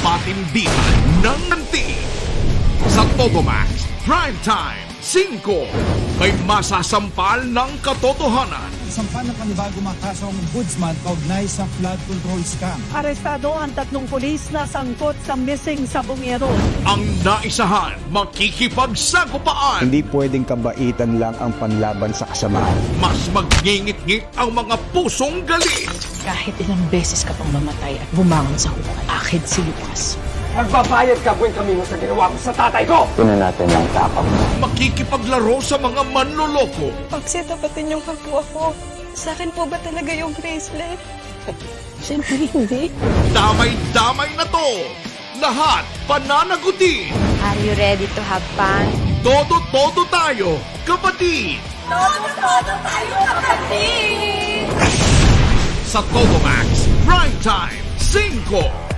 patindihan ng nanti. Sa Totomax Prime Time 5, may masasampal ng katotohanan. Sampan ng panibagong mga kasong ombudsman kaugnay sa flood control scam. Arestado ang 3 pulis na sangkot sa missing sa Bungero. Ang naisahan, makikipagsagupaan. Hindi pwedeng kabaitan lang ang panlaban sa kasamaan. Mas magngingit-ngit ang mga pusong galit. Kahit ilang beses ka pang mamatay at bumangon sa hukay, akid si Lucas. Magbabayad ka buwing kami sa ginawa mo sa tatay ko! Punan natin ang tapang. Makikipaglaro sa mga manloloko. Pagsitapatin yung kapwa ko. Sa akin po ba talaga yung bracelet? Siyempre hindi. Damay-damay na to. Lahat pananagutin. Are you ready to have fun? Todo-todo tayo, kapatid. Todo tayo kapatid! Sa Totomax Prime Time 5.